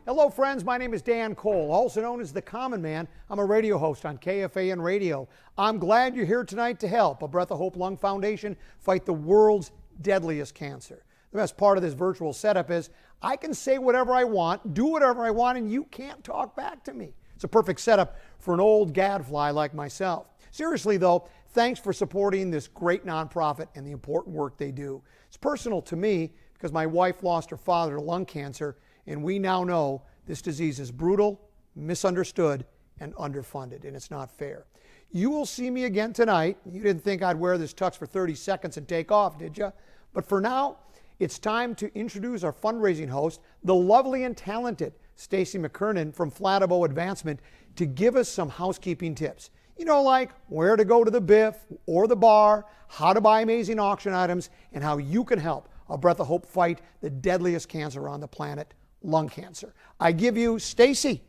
Hello, friends. My name is Dan Cole, also known as the Common Man. I'm a radio host on KFAN Radio. I'm glad you're here tonight to help A Breath of Hope Lung Foundation fight the world's deadliest cancer. The best part of this virtual setup is I can say whatever I want, do whatever I want, and you can't talk back to me. It's a perfect setup for an old gadfly like myself. Seriously, though, thanks for supporting this great nonprofit and the important work they do. It's personal to me because my wife lost her father to lung cancer, and we now know this disease is brutal, misunderstood, and underfunded, and it's not fair. You will see me again tonight. You didn't think I'd wear this tux for 30 seconds and take off, did you? But for now, it's time to introduce our fundraising host, the lovely and talented Stacy McKernan from Flatabo Advancement, to give us some housekeeping tips. You know, like where to go to the Biff or the bar, how to buy amazing auction items, and how you can help A Breath of Hope fight the deadliest cancer on the planet, lung cancer. I give you Stacy.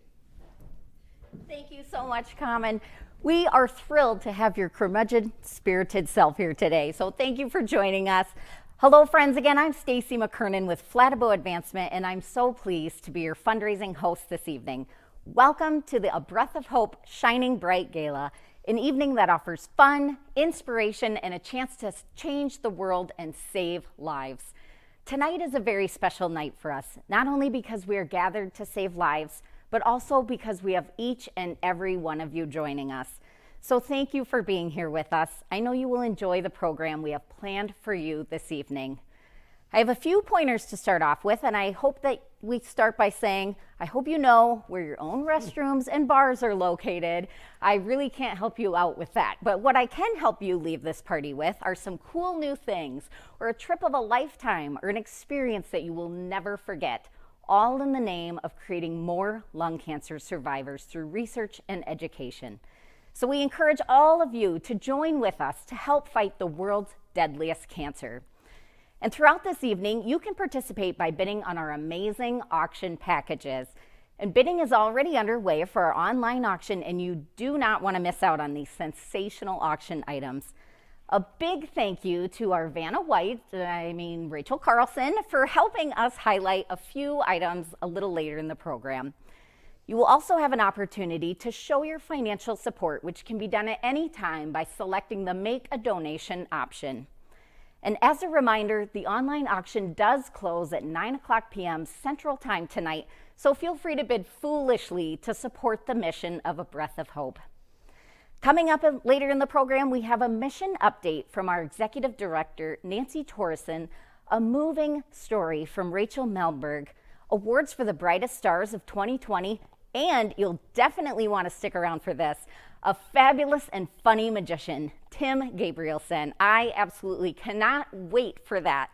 Thank you so much, Common. We are thrilled to have your curmudgeon spirited self here today, so thank you for joining us. Hello, friends. Again, I'm Stacy McKernan with Flatabo Advancement, and I'm so pleased to be your fundraising host this evening. Welcome to the A Breath of Hope Shining Bright Gala, an evening that offers fun, inspiration, and a chance to change the world and save lives. Tonight is a very special night for us, not only because we are gathered to save lives, but also because we have each and every one of you joining us. So thank you for being here with us. I know you will enjoy the program we have planned for you this evening. I have a few pointers to start off with, and I hope that we start by saying, I hope you know where your own restrooms and bars are located. I really can't help you out with that. But what I can help you leave this party with are some cool new things, or a trip of a lifetime, or an experience that you will never forget, all in the name of creating more lung cancer survivors through research and education. So we encourage all of you to join with us to help fight the world's deadliest cancer. And throughout this evening, you can participate by bidding on our amazing auction packages. And bidding is already underway for our online auction, and you do not want to miss out on these sensational auction items. A big thank you to our Rachel Carlson, for helping us highlight a few items a little later in the program. You will also have an opportunity to show your financial support, which can be done at any time by selecting the Make a Donation option. And as a reminder, the online auction does close at 9:00 p.m. Central Time tonight, so feel free to bid foolishly to support the mission of A Breath of Hope. Coming up later in the program, we have a mission update from our Executive Director, Nancy Torreson, a moving story from Rachel Melberg, awards for the brightest stars of 2020, and you'll definitely want to stick around for this, a fabulous and funny magician, Tim Gabrielson. I absolutely cannot wait for that.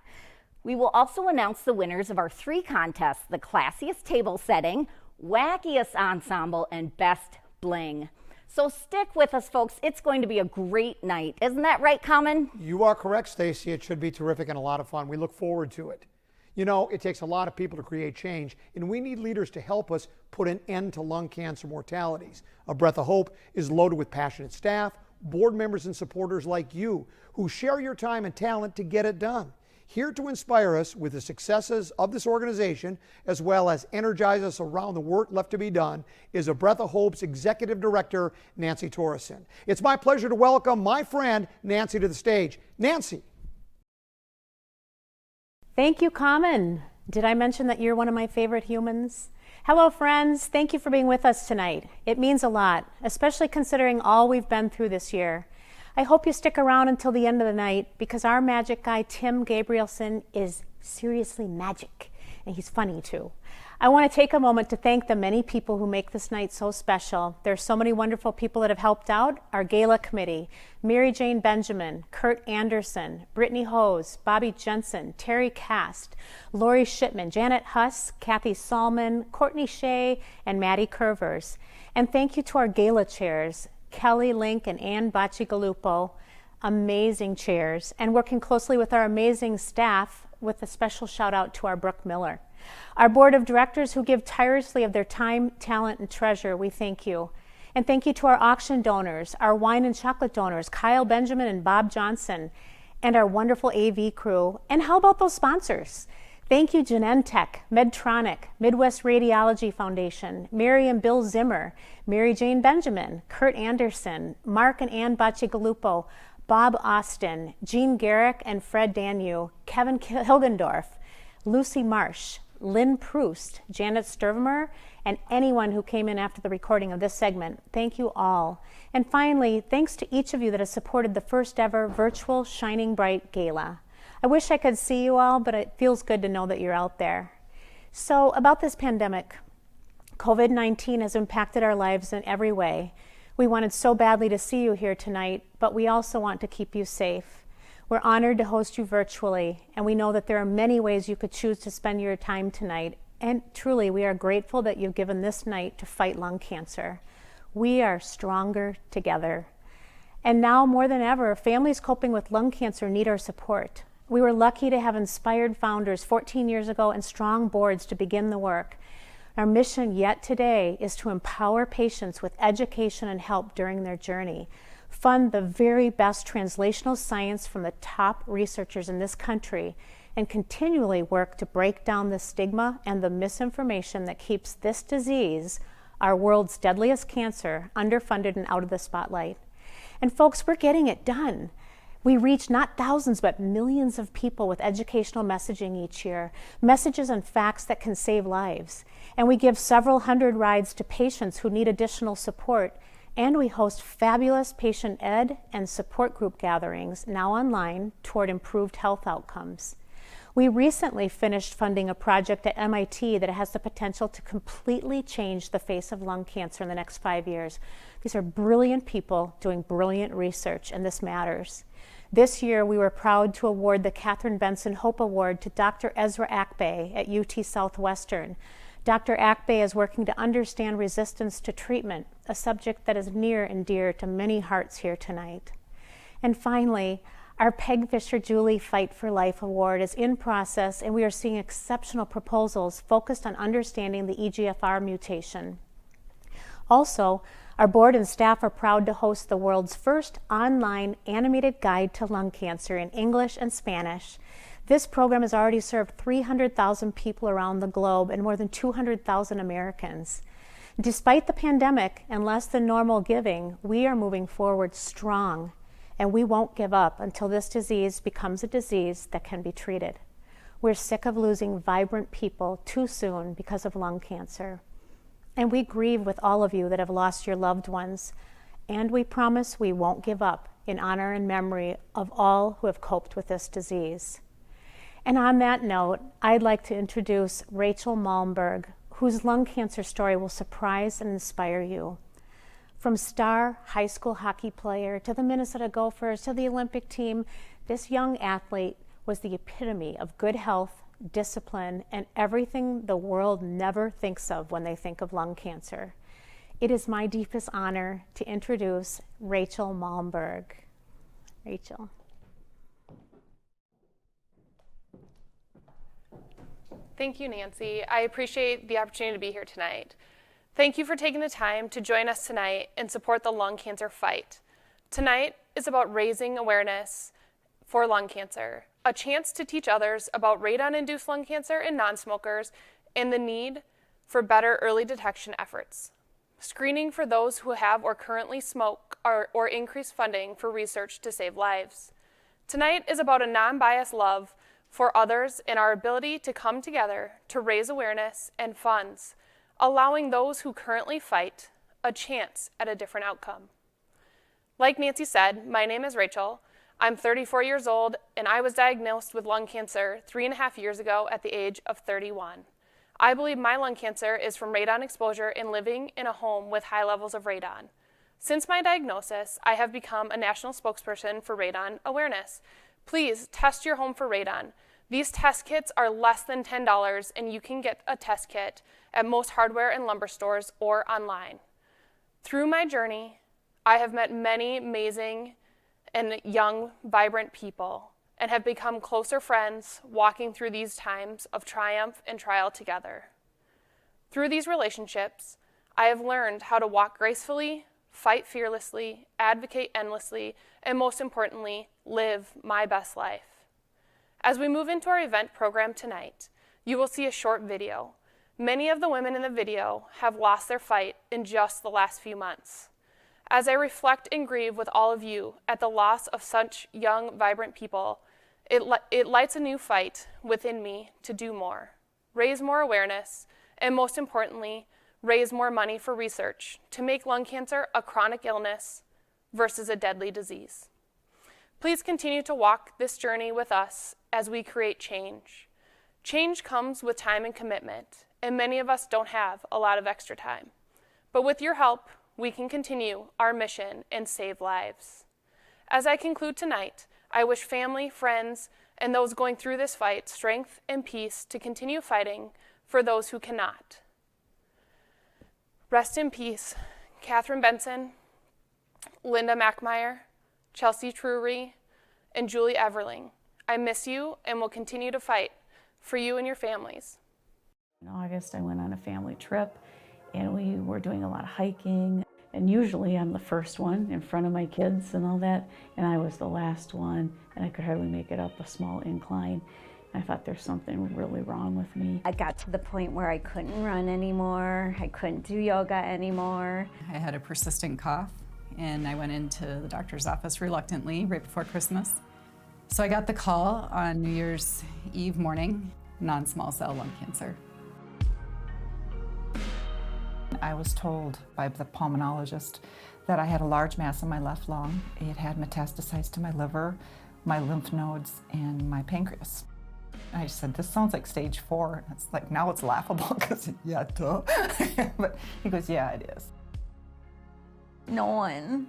We will also announce the winners of our 3 contests, the classiest table setting, wackiest ensemble, and best bling. So stick with us, folks. It's going to be a great night. Isn't that right, Common? You are correct, Stacy. It should be terrific and a lot of fun. We look forward to it. You know, it takes a lot of people to create change, and we need leaders to help us put an end to lung cancer mortalities. A Breath of Hope is loaded with passionate staff, board members, and supporters like you who share your time and talent to get it done. Here to inspire us with the successes of this organization, as well as energize us around the work left to be done, is A Breath of Hope's Executive Director, Nancy Torreson. It's my pleasure to welcome my friend, Nancy, to the stage. Nancy. Thank you, Common. Did I mention that you're one of my favorite humans? Hello, friends. Thank you for being with us tonight. It means a lot, especially considering all we've been through this year. I hope you stick around until the end of the night because our magic guy, Tim Gabrielson, is seriously magic, and he's funny too. I want to take a moment to thank the many people who make this night so special. There's so many wonderful people that have helped out. Our gala committee, Mary Jane Benjamin, Kurt Anderson, Brittany Hose, Bobby Jensen, Terry Cast, Lori Shipman, Janet Huss, Kathy Salmon, Courtney Shea, and Maddie Curvers. And thank you to our gala chairs, Kelly Link and Ann Bacigalupo, amazing chairs, and working closely with our amazing staff with a special shout out to our Brooke Miller. Our board of directors who give tirelessly of their time, talent, and treasure, we thank you. And thank you to our auction donors, our wine and chocolate donors, Kyle Benjamin and Bob Johnson, and our wonderful AV crew. And how about those sponsors? Thank you, Genentech, Medtronic, Midwest Radiology Foundation, Mary and Bill Zimmer, Mary Jane Benjamin, Kurt Anderson, Mark and Ann Bacigalupo, Bob Austin, Jean Garrick and Fred Danu, Kevin Hilgendorf, Lucy Marsh, Lynn Proust, Janet Sturmer, and anyone who came in after the recording of this segment. Thank you all. And finally, thanks to each of you that has supported the first ever virtual Shining Bright Gala. I wish I could see you all, but it feels good to know that you're out there. So about this pandemic, COVID-19 has impacted our lives in every way. We wanted so badly to see you here tonight, but we also want to keep you safe. We're honored to host you virtually, and we know that there are many ways you could choose to spend your time tonight. And truly, we are grateful that you've given this night to fight lung cancer. We are stronger together. And now more than ever, families coping with lung cancer need our support. We were lucky to have inspired founders 14 years ago and strong boards to begin the work. Our mission yet today is to empower patients with education and help during their journey, fund the very best translational science from the top researchers in this country, and continually work to break down the stigma and the misinformation that keeps this disease, our world's deadliest cancer, underfunded and out of the spotlight. And folks, we're getting it done. We reach not thousands, but millions of people with educational messaging each year, messages and facts that can save lives. And we give several hundred rides to patients who need additional support. And we host fabulous patient ed and support group gatherings, now online, toward improved health outcomes. We recently finished funding a project at MIT that has the potential to completely change the face of lung cancer in the next 5 years. These are brilliant people doing brilliant research, and this matters. This year, we were proud to award the Katherine Benson Hope Award to Dr. Ezra Akbay at UT Southwestern. Dr. Akbay is working to understand resistance to treatment, a subject that is near and dear to many hearts here tonight. And finally, our Peg Fisher Julie Fight for Life Award is in process, and we are seeing exceptional proposals focused on understanding the EGFR mutation. Also, our board and staff are proud to host the world's first online animated guide to lung cancer in English and Spanish. This program has already served 300,000 people around the globe and more than 200,000 Americans. Despite the pandemic and less than normal giving, we are moving forward strong, and we won't give up until this disease becomes a disease that can be treated. We're sick of losing vibrant people too soon because of lung cancer. And we grieve with all of you that have lost your loved ones, and we promise we won't give up in honor and memory of all who have coped with this disease. And on that note, I'd like to introduce Rachel Malmberg, whose lung cancer story will surprise and inspire you. From star high school hockey player to the Minnesota Gophers to the Olympic team, this young athlete was the epitome of good health, discipline, and everything the world never thinks of when they think of lung cancer. It is my deepest honor to introduce Rachel Malmberg. Rachel. Thank you, Nancy. I appreciate the opportunity to be here tonight. Thank you for taking the time to join us tonight and support the lung cancer fight. Tonight is about raising awareness for lung cancer, a chance to teach others about radon-induced lung cancer in non-smokers and the need for better early detection efforts. Screening for those who have or currently smoke or increase funding for research to save lives. Tonight is about a non-biased love for others and our ability to come together to raise awareness and funds, allowing those who currently fight a chance at a different outcome. Like Nancy said, my name is Rachel. I'm 34 years old, and I was diagnosed with lung cancer 3.5 years ago at the age of 31. I believe my lung cancer is from radon exposure and living in a home with high levels of radon. Since my diagnosis, I have become a national spokesperson for radon awareness. Please test your home for radon. These test kits are less than $10, and you can get a test kit at most hardware and lumber stores or online. Through my journey, I have met many amazing and young, vibrant people and have become closer friends walking through these times of triumph and trial together. Through these relationships, I have learned how to walk gracefully, fight fearlessly, advocate endlessly, and most importantly, live my best life. As we move into our event program tonight, you will see a short video. Many of the women in the video have lost their fight in just the last few months. As I reflect and grieve with all of you at the loss of such young, vibrant people, it lights a new fight within me to do more, raise more awareness, and most importantly, raise more money for research to make lung cancer a chronic illness versus a deadly disease. Please continue to walk this journey with us as we create change. Change comes with time and commitment, and many of us don't have a lot of extra time. But with your help, we can continue our mission and save lives. As I conclude tonight, I wish family, friends, and those going through this fight strength and peace to continue fighting for those who cannot. Rest in peace, Catherine Benson, Linda Mackmeyer, Chelsea Trury, and Julie Everling. I miss you and will continue to fight for you and your families. In August, I went on a family trip, and we were doing a lot of hiking. And usually I'm the first one in front of my kids and all that, and I was the last one, and I could hardly make it up a small incline. I thought there's something really wrong with me. I got to the point where I couldn't run anymore. I couldn't do yoga anymore. I had a persistent cough, and I went into the doctor's office reluctantly right before Christmas. So I got the call on New Year's Eve morning, non-small cell lung cancer. I was told by the pulmonologist that I had a large mass in my left lung. It had metastasized to my liver, my lymph nodes, and my pancreas. I said, this sounds like stage 4. It's like, now it's laughable because, yeah, duh. But he goes, yeah, it is. No one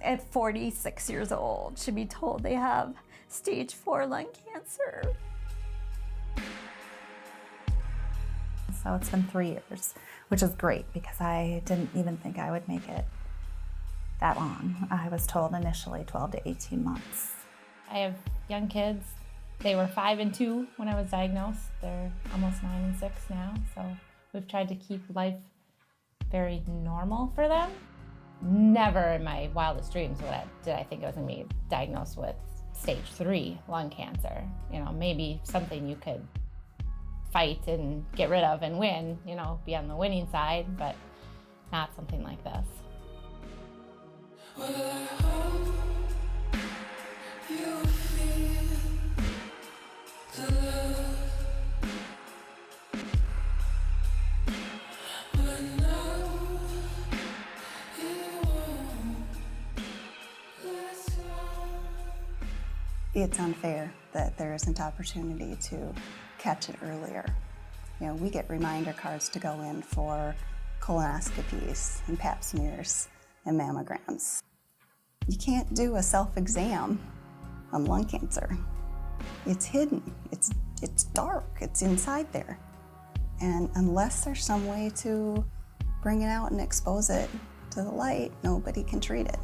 at 46 years old should be told they have stage 4 lung cancer. So it's been 3 years, which is great because I didn't even think I would make it that long. I was told initially 12 to 18 months. I have young kids. They were 5 and 2 when I was diagnosed. They're almost 9 and 6 now. So we've tried to keep life very normal for them. Never in my wildest dreams did I think I was gonna be diagnosed with stage 3 lung cancer. You know, maybe something you could fight and get rid of and win, you know, be on the winning side, but not something like this. It's unfair that there isn't opportunity to catch it earlier. You know, we get reminder cards to go in for colonoscopies and pap smears and mammograms. You can't do a self-exam on lung cancer. It's hidden, it's dark, it's inside there. And unless there's some way to bring it out and expose it to the light, nobody can treat it.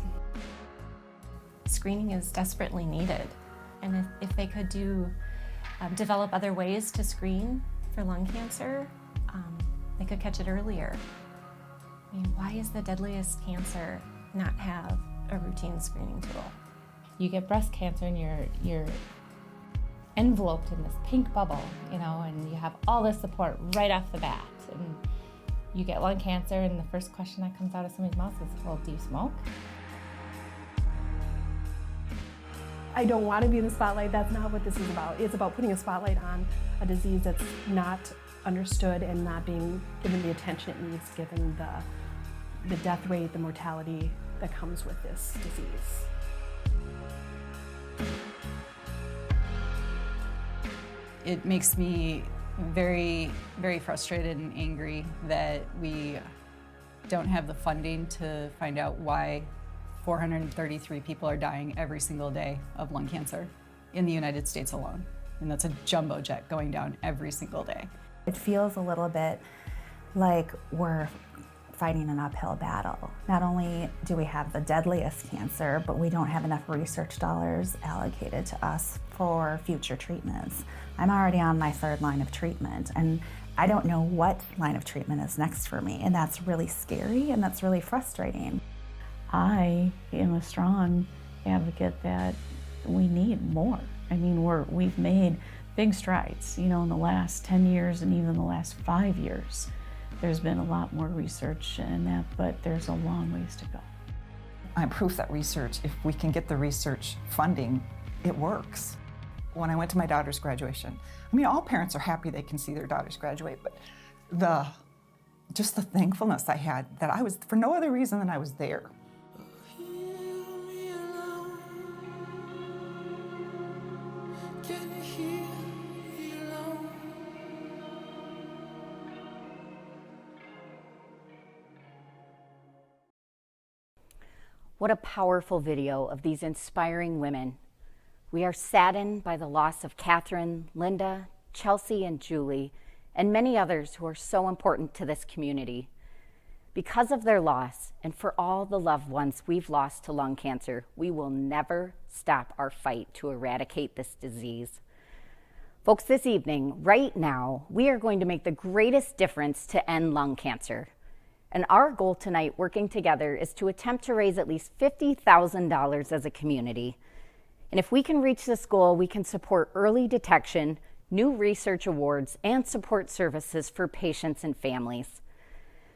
Screening is desperately needed. And if they could develop other ways to screen for lung cancer, they could catch it earlier. I mean, why is the deadliest cancer not have a routine screening tool? You get breast cancer and you're enveloped in this pink bubble, you know, and you have all this support right off the bat. And you get lung cancer and the first question that comes out of somebody's mouth is, well, do you smoke? I don't want to be in the spotlight. That's not what this is about. It's about putting a spotlight on a disease that's not understood and not being given the attention it needs, given the death rate, the mortality that comes with this disease. It makes me very, very frustrated and angry that we don't have the funding to find out why 433 people are dying every single day of lung cancer in the United States alone. And that's a jumbo jet going down every single day. It feels a little bit like we're fighting an uphill battle. Not only do we have the deadliest cancer, but we don't have enough research dollars allocated to us for future treatments. I'm already on my 3rd line of treatment, and I don't know what line of treatment is next for me, and that's really scary and that's really frustrating. I am a strong advocate that we need more. I mean, we've made big strides, you know, in the last 10 years and even the last 5 years. There's been a lot more research in that, but there's a long ways to go. I'm proof that research, if we can get the research funding, it works. When I went to my daughter's graduation, I mean, all parents are happy they can see their daughters graduate, but just the thankfulness I had that I was, for no other reason than I was there. What a powerful video of these inspiring women. We are saddened by the loss of Catherine, Linda, Chelsea, and Julie, and many others who are so important to this community. Because of their loss, and for all the loved ones we've lost to lung cancer, we will never stop our fight to eradicate this disease. Folks, this evening, right now, we are going to make the greatest difference to end lung cancer. And our goal tonight, working together, is to attempt to raise at least $50,000 as a community. And if we can reach this goal, we can support early detection, new research awards, and support services for patients and families.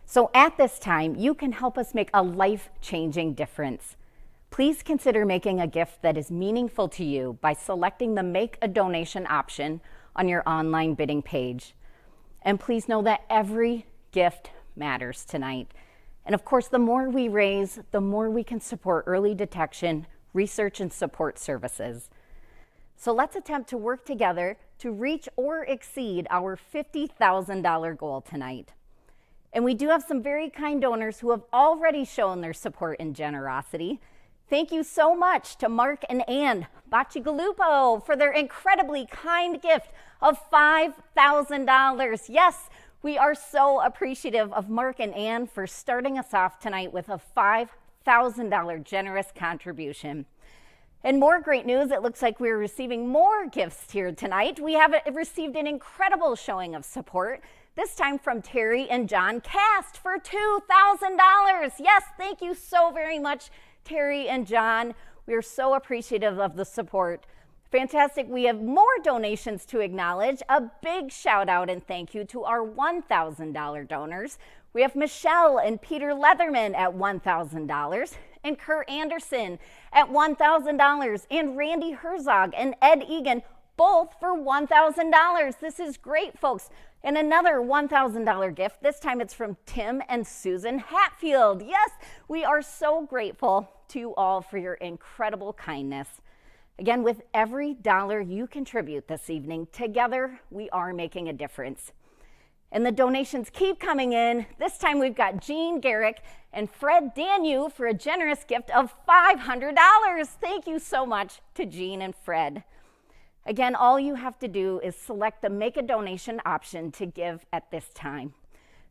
So at this time, you can help us make a life-changing difference. Please consider making a gift that is meaningful to you by selecting the Make a Donation option on your online bidding page. And please know that every gift matters tonight. And of course, the more we raise, the more we can support early detection, research, and support services. So let's attempt to work together to reach or exceed our $50,000 goal tonight. And we do have some very kind donors who have already shown their support and generosity. Thank you so much to Mark and Ann Bacigalupo for their incredibly kind gift of $5,000. Yes, we are so appreciative of Mark and Ann for starting us off tonight with a $5,000 generous contribution. And more great news, it looks like we're receiving more gifts here tonight. We have received an incredible showing of support, this time from Terry and John Cast for $2,000. Yes, thank you so very much, Terry and John. We are so appreciative of the support. Fantastic. We have more donations to acknowledge. A big shout out and thank you to our $1,000 donors. We have Michelle and Peter Leatherman at $1,000, and Kurt Anderson at $1,000, and Randy Herzog and Ed Egan, both for $1,000. This is great, folks. And another $1,000 gift. This time it's from Tim and Susan Hatfield. Yes, we are so grateful to you all for your incredible kindness. Again, with every dollar you contribute this evening, together we are making a difference. And the donations keep coming in. This time we've got Jean Garrick and Fred Danu for a generous gift of $500. Thank you so much to Jean and Fred. Again, all you have to do is select the Make a Donation option to give at this time.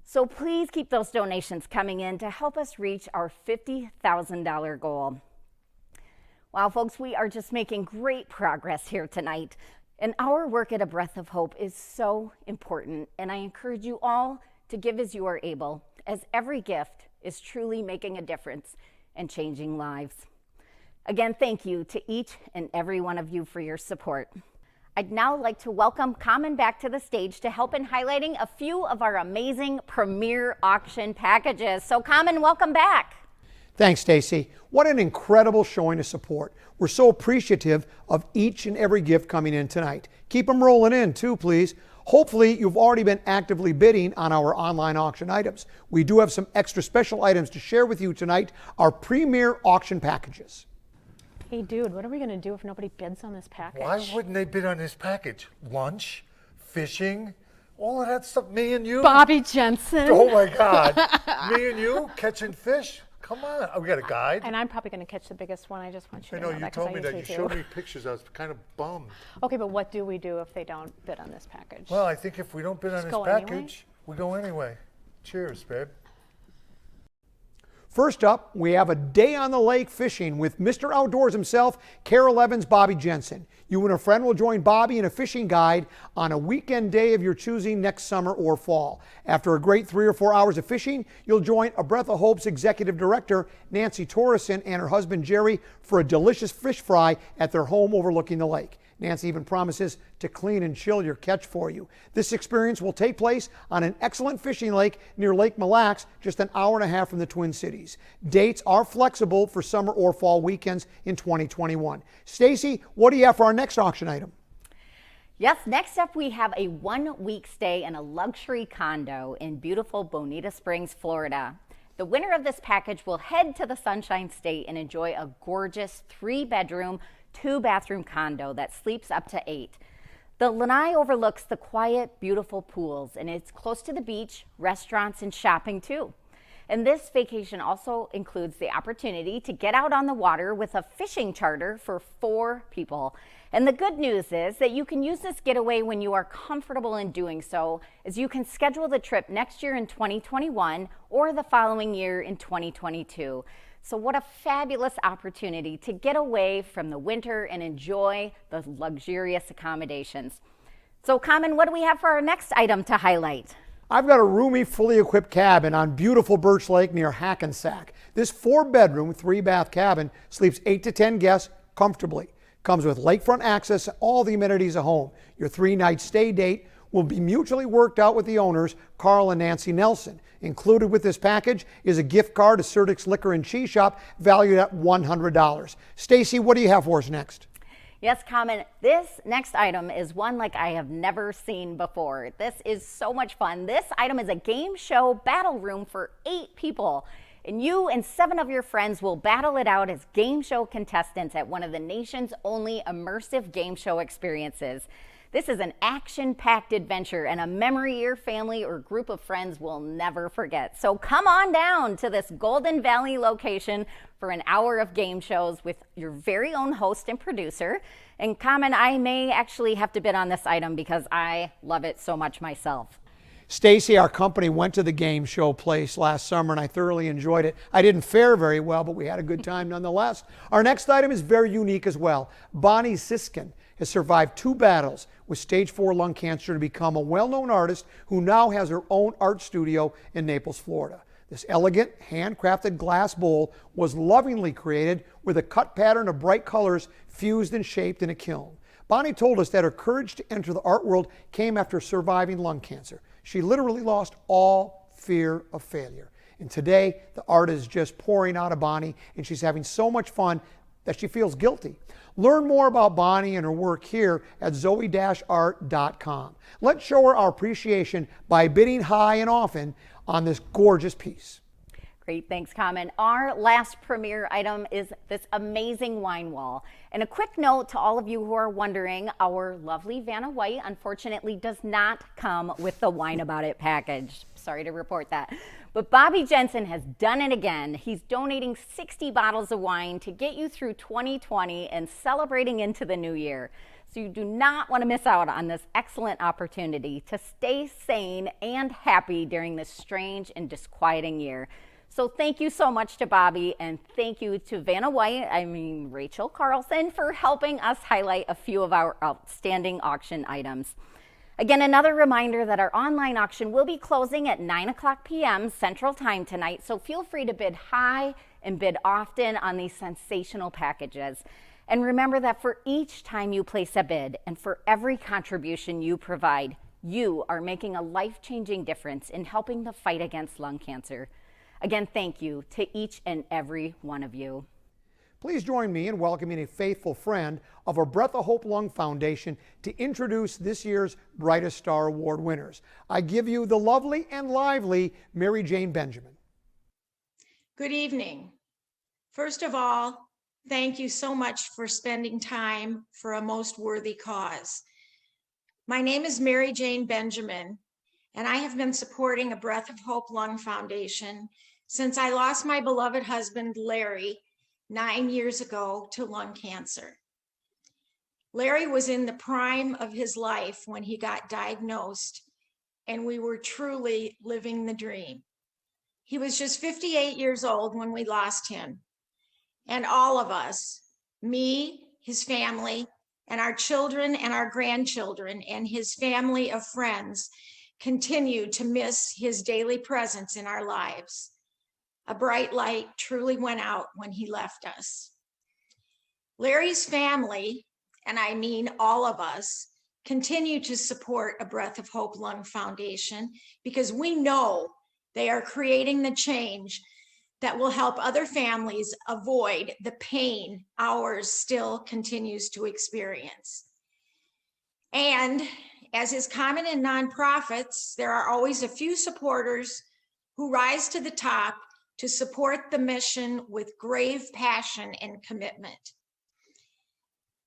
So please keep those donations coming in to help us reach our $50,000 goal. Wow, folks, we are just making great progress here tonight. And our work at A Breath of Hope is so important. And I encourage you all to give as you are able, as every gift is truly making a difference and changing lives. Again, thank you to each and every one of you for your support. I'd now like to welcome Common back to the stage to help in highlighting a few of our amazing premier auction packages. So Common, welcome back. Thanks, Stacy. What an incredible showing of support. We're so appreciative of each and every gift coming in tonight. Keep them rolling in too, please. Hopefully, you've already been actively bidding on our online auction items. We do have some extra special items to share with you tonight, our premier auction packages. Hey, dude, what are we going to do if nobody bids on this package? Why wouldn't they bid on this package? Lunch, fishing, all of that stuff. Me and you. Bobby Jensen. Oh, my God. Me and you catching fish. Come on. Oh, we got a guide. And I'm probably going to catch the biggest one. I just want you I to know, know you that. told me that. You showed me pictures. I was kind of bummed. Okay, but what do we do if they don't bid on this package? Well, I think if we don't bid on this package, we go anyway. Cheers, babe. First up, we have a day on the lake fishing with Mr. Outdoors himself, Carol Evans, Bobby Jensen. You and a friend will join Bobby in a fishing guide on a weekend day of your choosing next summer or fall. After a great 3 or 4 hours of fishing, you'll join A Breath of Hope's Executive Director, Nancy Torreson, and her husband, Jerry, for a delicious fish fry at their home overlooking the lake. Nancy even promises to clean and chill your catch for you. This experience will take place on an excellent fishing lake near Lake Mille Lacs, just an hour and a half from the Twin Cities. Dates are flexible for summer or fall weekends in 2021. Stacy, what do you have for our next auction item? Yes, next up we have a 1-week stay in a luxury condo in beautiful Bonita Springs, Florida. The winner of this package will head to the Sunshine State and enjoy a gorgeous 3-bedroom, 2-bathroom condo that sleeps up to 8. The lanai overlooks the quiet, beautiful pools, and it's close to the beach, restaurants, and shopping too. And this vacation also includes the opportunity to get out on the water with a fishing charter for 4 people. And the good news is that you can use this getaway when you are comfortable in doing so, as you can schedule the trip next year in 2021 or the following year in 2022. So what a fabulous opportunity to get away from the winter and enjoy the luxurious accommodations. So Common, what do we have for our next item to highlight? I've got a roomy, fully equipped cabin on beautiful Birch Lake near Hackensack. This 4-bedroom, 3-bath cabin sleeps 8 to 10 guests comfortably. Comes with lakefront access and all the amenities of home. Your 3-night stay date will be mutually worked out with the owners, Carl and Nancy Nelson. Included with this package is a gift card to Surdyk's Liquor and Cheese Shop valued at $100. Stacy, what do you have for us next? Yes, Common, this next item is one like I have never seen before. This is so much fun. This item is a game show battle room for 8 people. And you and 7 of your friends will battle it out as game show contestants at one of the nation's only immersive game show experiences. This is an action-packed adventure and a memory your family or group of friends will never forget. So come on down to this Golden Valley location for an hour of game shows with your very own host and producer. And Common, I may actually have to bid on this item because I love it so much myself. Stacy, our company went to the game show place last summer and I thoroughly enjoyed it. I didn't fare very well, but we had a good time nonetheless. Our next item is very unique as well. Bonnie Siskin has survived 2 battles with stage 4 lung cancer to become a well-known artist who now has her own art studio in Naples, Florida. This elegant, handcrafted glass bowl was lovingly created with a cut pattern of bright colors fused and shaped in a kiln. Bonnie told us that her courage to enter the art world came after surviving lung cancer. She literally lost all fear of failure. And today, the art is just pouring out of Bonnie, and she's having so much fun that she feels guilty. Learn more about Bonnie and her work here at zoe-art.com. Let's show her our appreciation by bidding high and often on this gorgeous piece. Great, thanks, Common. Our last premiere item is this amazing wine wall. And a quick note to all of you who are wondering, our lovely Vanna White unfortunately does not come with the Wine About It package. Sorry to report that. But Bobby Jensen has done it again. He's donating 60 bottles of wine to get you through 2020 and celebrating into the new year. So you do not want to miss out on this excellent opportunity to stay sane and happy during this strange and disquieting year. So thank you so much to Bobby, and thank you to Vanna White, Rachel Carlson, for helping us highlight a few of our outstanding auction items. Again, another reminder that our online auction will be closing at 9:00 p.m. Central Time tonight, so feel free to bid high and bid often on these sensational packages. And remember that for each time you place a bid and for every contribution you provide, you are making a life-changing difference in helping the fight against lung cancer. Again, thank you to each and every one of you. Please join me in welcoming a faithful friend of our Breath of Hope Lung Foundation to introduce this year's Brightest Star Award winners. I give you the lovely and lively Mary Jane Benjamin. Good evening. First of all, thank you so much for spending time for a most worthy cause. My name is Mary Jane Benjamin, and I have been supporting a Breath of Hope Lung Foundation since I lost my beloved husband, Larry, 9 years ago to lung cancer. Larry was in the prime of his life when he got diagnosed, and we were truly living the dream. He was just 58 years old when we lost him. And all of us, me, his family, and our children and our grandchildren, and his family of friends, continue to miss his daily presence in our lives. A bright light truly went out when he left us. Larry's family and I mean all of us, continue to support A Breath of Hope Lung Foundation because we know they are creating the change that will help other families avoid the pain ours still continues to experience. And as is common in nonprofits, there are always a few supporters who rise to the top to support the mission with grave passion and commitment.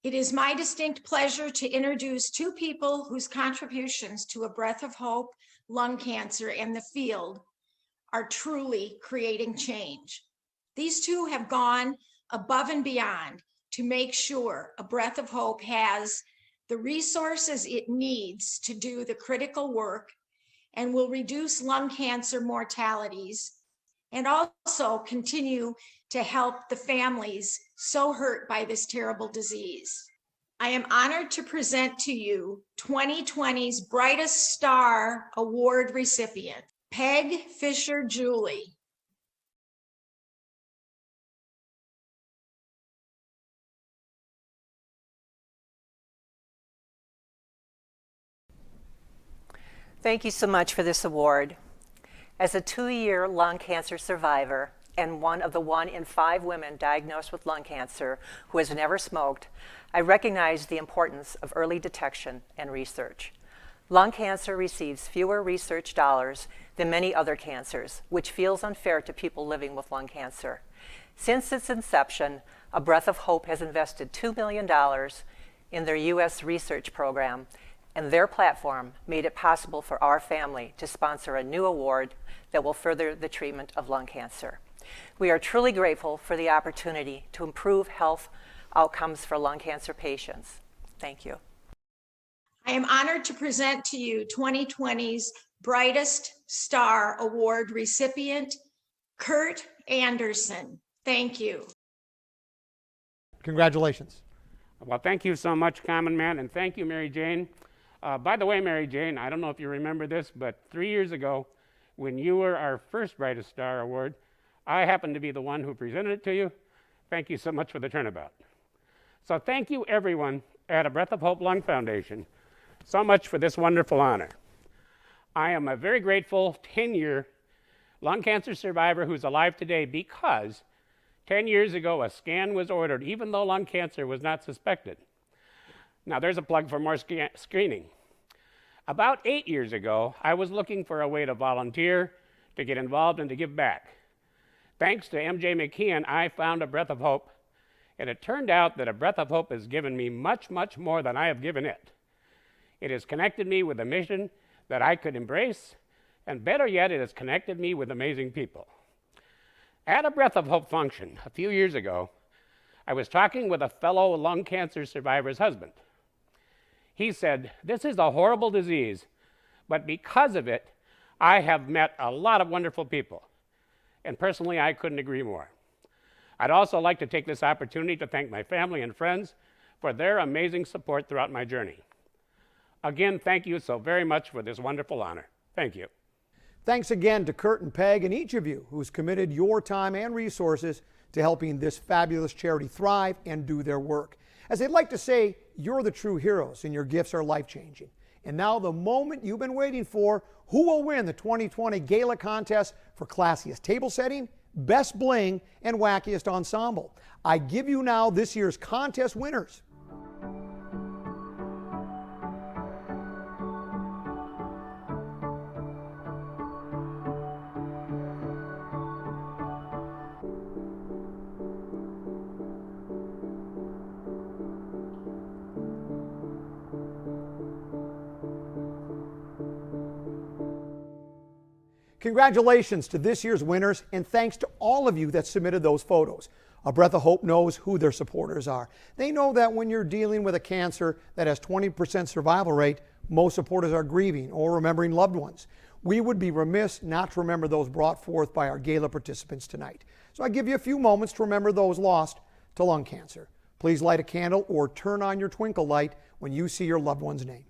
It is my distinct pleasure to introduce two people whose contributions to A Breath of Hope, lung cancer, and the field are truly creating change. These two have gone above and beyond to make sure A Breath of Hope has the resources it needs to do the critical work and will reduce lung cancer mortalities and also continue to help the families so hurt by this terrible disease. I am honored to present to you 2020's Brightest Star Award recipient, Peg Fisher Julie. Thank you so much for this award. As a 2-year lung cancer survivor and one of the 1 in 5 women diagnosed with lung cancer who has never smoked, I recognize the importance of early detection and research. Lung cancer receives fewer research dollars than many other cancers, which feels unfair to people living with lung cancer. Since its inception, A Breath of Hope has invested $2 million in their U.S. research program, and their platform made it possible for our family to sponsor a new award that will further the treatment of lung cancer. We are truly grateful for the opportunity to improve health outcomes for lung cancer patients. Thank you. I am honored to present to you 2020's Brightest Star Award recipient, Kurt Anderson. Thank you. Congratulations. Well, thank you so much, Common Man, and thank you, Mary Jane. By the way, Mary Jane, I don't know if you remember this, but 3 years ago, when you were our first Brightest Star Award, I happened to be the one who presented it to you. Thank you so much for the turnabout. So thank you, everyone at A Breath of Hope Lung Foundation, so much for this wonderful honor. I am a very grateful 10-year lung cancer survivor who's alive today because 10 years ago, a scan was ordered, even though lung cancer was not suspected. Now, there's a plug for more screening. About 8 years ago, I was looking for a way to volunteer, to get involved, and to give back. Thanks to MJ McKeon, I found A Breath of Hope, and it turned out that A Breath of Hope has given me much, much more than I have given it. It has connected me with a mission that I could embrace, and better yet, it has connected me with amazing people. At A Breath of Hope function a few years ago, I was talking with a fellow lung cancer survivor's husband. He said, "This is a horrible disease, but because of it, I have met a lot of wonderful people." And personally, I couldn't agree more. I'd also like to take this opportunity to thank my family and friends for their amazing support throughout my journey. Again, thank you so very much for this wonderful honor. Thank you. Thanks again to Kurt and Peg and each of you who's committed your time and resources to helping this fabulous charity thrive and do their work. As they'd like to say, you're the true heroes and your gifts are life-changing. And now the moment you've been waiting for, who will win the 2020 Gala contest for classiest table setting, best bling, and wackiest ensemble. I give you now this year's contest winners. Congratulations to this year's winners, and thanks to all of you that submitted those photos. A Breath of Hope knows who their supporters are. They know that when you're dealing with a cancer that has 20% survival rate, most supporters are grieving or remembering loved ones. We would be remiss not to remember those brought forth by our Gala participants tonight. So I give you a few moments to remember those lost to lung cancer. Please light a candle or turn on your twinkle light when you see your loved one's name.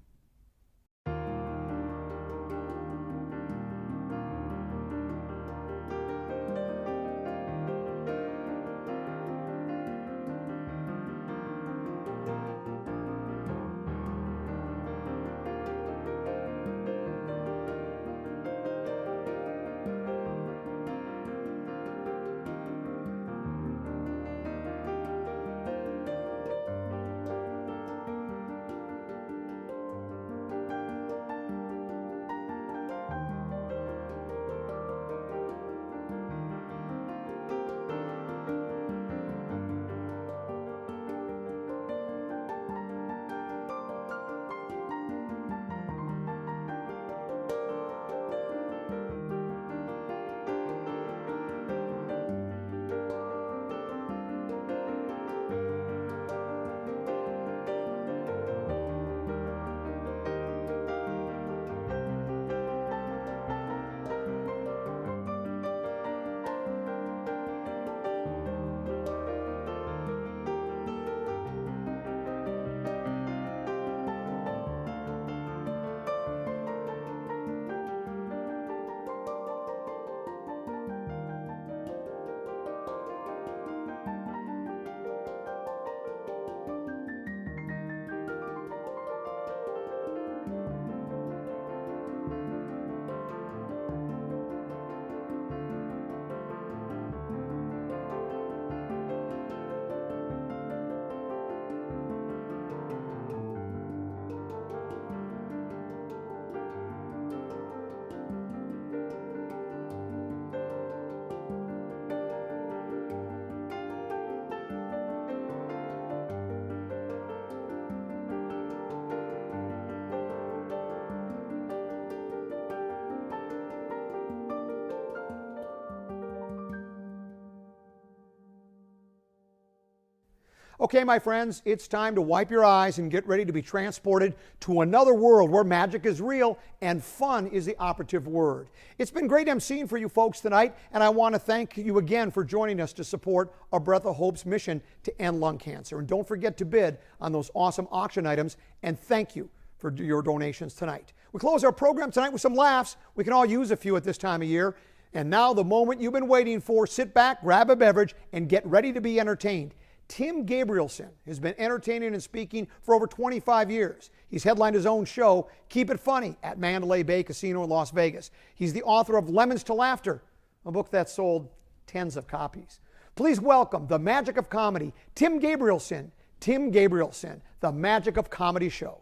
Okay, my friends, it's time to wipe your eyes and get ready to be transported to another world where magic is real and fun is the operative word. It's been great emceeing for you folks tonight, and I want to thank you again for joining us to support A Breath of Hope's mission to end lung cancer. And don't forget to bid on those awesome auction items, and thank you for your donations tonight. We close our program tonight with some laughs. We can all use a few at this time of year. And now the moment you've been waiting for. Sit back, grab a beverage, and get ready to be entertained. Tim Gabrielson has been entertaining and speaking for over 25 years. He's headlined his own show, Keep It Funny, at Mandalay Bay Casino in Las Vegas. He's the author of Lemons to Laughter, a book that sold tens of copies. Please welcome the magic of comedy, Tim Gabrielson. Tim Gabrielson, the Magic of Comedy Show.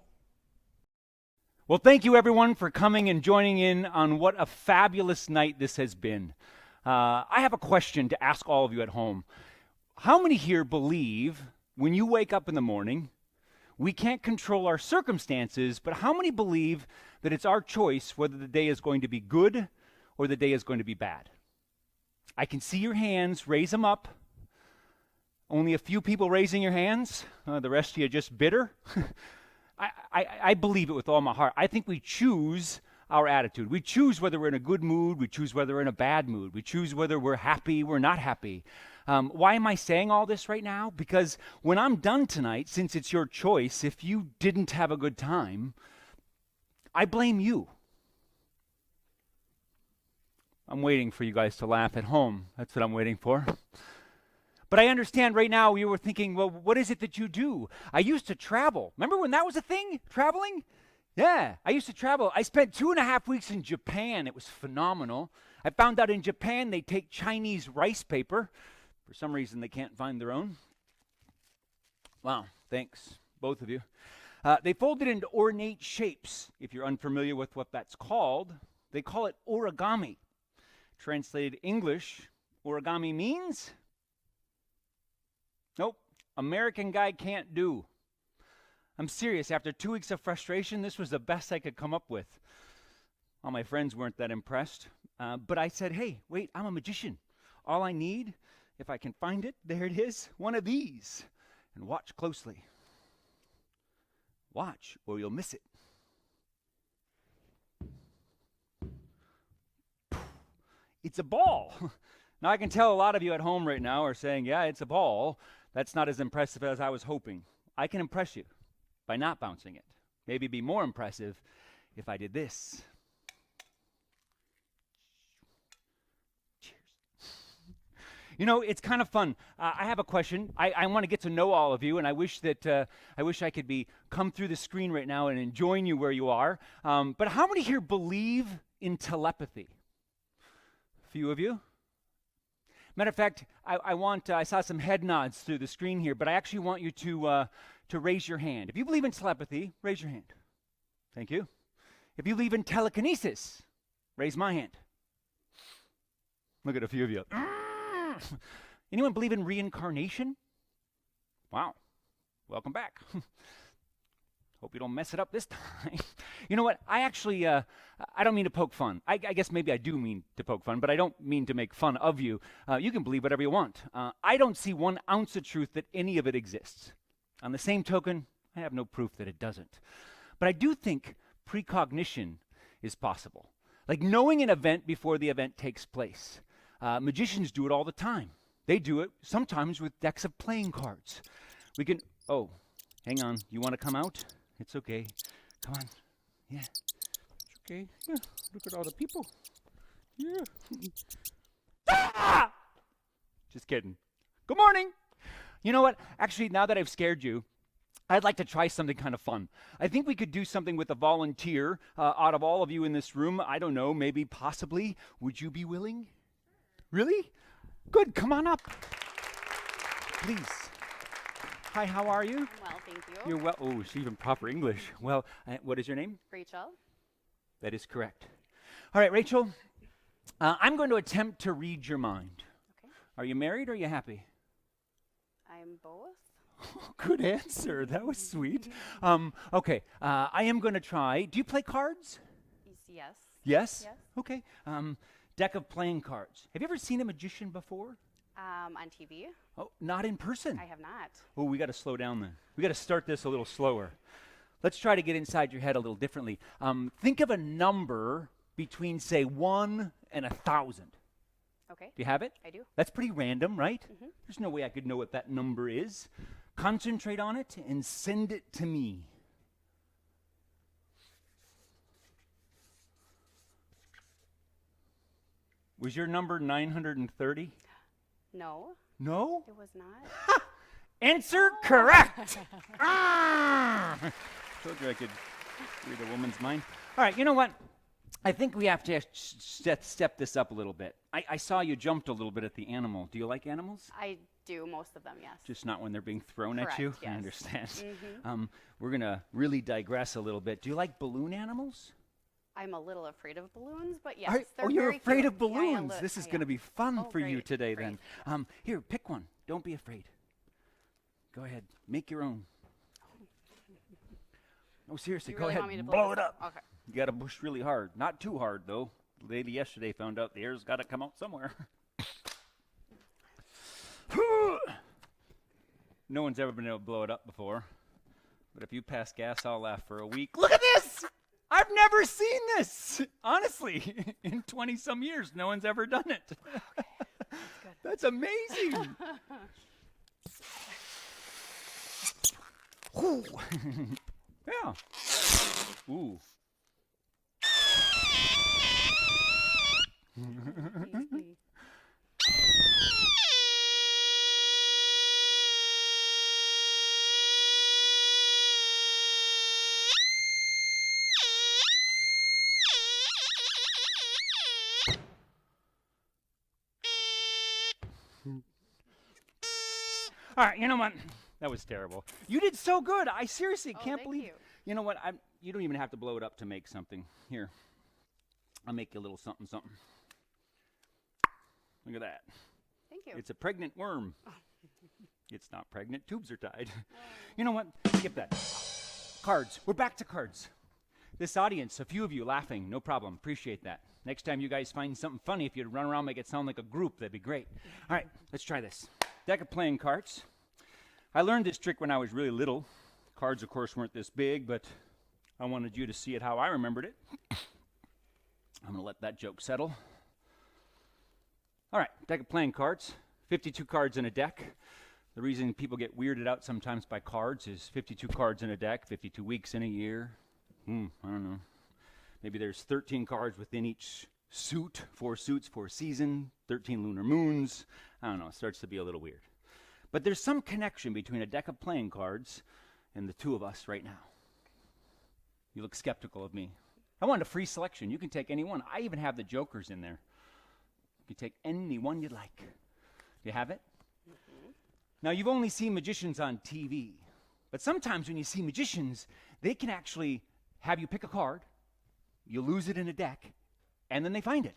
Well, thank you everyone for coming and joining in on what a fabulous night this has been. I have a question to ask all of you at home. How many here believe when you wake up in the morning, we can't control our circumstances, but how many believe that it's our choice whether the day is going to be good or the day is going to be bad? I can see your hands. Raise them up. Only a few people raising your hands. The rest of you are just bitter. I believe it with all my heart. I think we choose our attitude. We choose whether we're in a good mood. We choose whether we're in a bad mood. We choose whether we're happy, we're not happy. Why am I saying all this right now? Because when I'm done tonight, since it's your choice, if you didn't have a good time, I blame you. I'm waiting for you guys to laugh at home. That's what I'm waiting for. But I understand right now you were thinking, well, what is it that you do? I used to travel. Remember when that was a thing, traveling? Yeah, I used to travel. I spent 2.5 weeks in Japan. It was phenomenal. I found out in Japan they take Chinese rice paper. For some reason, they can't find their own. Wow, thanks, both of you. They fold it into ornate shapes. If you're unfamiliar with what that's called, they call it origami. Translated English, origami means? Nope, American guy can't do. I'm serious. After 2 weeks of frustration, this was the best I could come up with. All my friends weren't that impressed. But I said, hey, wait, I'm a magician. All I need, if I can find it, there it is, one of these. And watch closely. Watch, or you'll miss it. It's a ball. Now I can tell a lot of you at home right now are saying, yeah, it's a ball. That's not as impressive as I was hoping. I can impress you by not bouncing it. Maybe be more impressive if I did this. You know, it's kind of fun. I have a question. I want to get to know all of you, and I wish that I could come through the screen right now and join you where you are. But how many here believe in telepathy? A few of you. Matter of fact, I saw some head nods through the screen here, but I actually want you to raise your hand. If you believe in telepathy, raise your hand. Thank you. If you believe in telekinesis, raise my hand. Look at a few of you. Anyone believe in reincarnation? Wow. Welcome back. Hope you don't mess it up this time. You know what? I actually, I don't mean to poke fun. I guess maybe I do mean to poke fun, but I don't mean to make fun of you. You can believe whatever you want. I don't see 1 ounce of truth that any of it exists. On the same token, I have no proof that it doesn't. But I do think precognition is possible. Like knowing an event before the event takes place. Magicians do it all the time. They do it sometimes with decks of playing cards. We can, oh, hang on. You want to come out? It's okay. Come on. Yeah. It's okay. Yeah. Look at all the people. Yeah. Ah! Just kidding. Good morning. You know what? Actually, now that I've scared you, I'd like to try something kind of fun. I think we could do something with a volunteer out of all of you in this room. I don't know, maybe, possibly. Would you be willing? Really? Good. Come on up. Please. Hi, how are you? I'm well, thank you. You're well. Oh, she's even proper English. Well, what is your name? Rachel. That is correct. All right, Rachel, I'm going to attempt to read your mind. Okay. Are you married or are you happy? I'm both. Good answer. That was sweet. Okay, I am going to try. Do you play cards? Yes. Yes? Yes. Okay. Deck of playing cards. Have you ever seen a magician before? On TV. Oh, not in person. I have not. Oh, we got to slow down then. We got to start this a little slower. Let's try to get inside your head a little differently. Think of a number between, say, 1 and 1,000. Okay. Do you have it? I do. That's pretty random, right? Mhm. There's no way I could know what that number is. Concentrate on it and send it to me. Was your number 930? No. No? It was not. Answer correct. Told you I could read a woman's mind. All right, you know what? I think we have to step this up a little bit. I saw you jumped a little bit at the animal. Do you like animals? I do, most of them, yes. Just not when they're being thrown at Correct, you? yes. I understand. Mhm. We're going to really digress a little bit. Do you like balloon animals? I'm a little afraid of balloons, but yes, Are- they're oh, you're very afraid cute. of balloons. Yeah, This is I going to am. be fun Oh, for you great, today great. then. Here, pick one. Don't be afraid. Go ahead. Make your own. No, seriously, You go really ahead. want me to Blow blow it this up. up? Okay. You got to push really hard. Not too hard, though. The lady yesterday found out the air's got to come out somewhere. No one's ever been able to blow it up before. But if you pass gas, I'll laugh for a week. Look at this! I've never seen this! Honestly, in 20-some years, no one's ever done it. Okay. That's amazing! Ooh. Yeah. Ooh. All right, you know what? That was terrible. You did so good. I seriously can't believe. You know what? You don't even have to blow it up to make something. Here, I'll make you a little something, something. Look at that. Thank you. It's a pregnant worm. It's not pregnant. Tubes are tied. You know what? Skip that. Cards. We're back to cards. This audience, a few of you laughing, no problem. Appreciate that. Next time you guys find something funny, if you'd run around, make it sound like a group, that'd be great. All right, let's try this. Deck of playing cards. I learned this trick when I was really little. Cards, of course, weren't this big, but I wanted you to see it how I remembered it. I'm going to let that joke settle. All right, deck of playing cards. 52 cards in a deck. The reason people get weirded out sometimes by cards is 52 cards in a deck, 52 weeks in a year. I don't know. Maybe there's 13 cards within each suit, 4 suits, 4 seasons, 13 lunar moons. I don't know, it starts to be a little weird. But there's some connection between a deck of playing cards and the two of us right now. You look skeptical of me. I want a free selection. You can take any one. I even have the jokers in there. You can take any one you'd like. You have it? Mm-hmm. Now, you've only seen magicians on TV. But sometimes when you see magicians, they can actually have you pick a card, you lose it in a deck, and then they find it.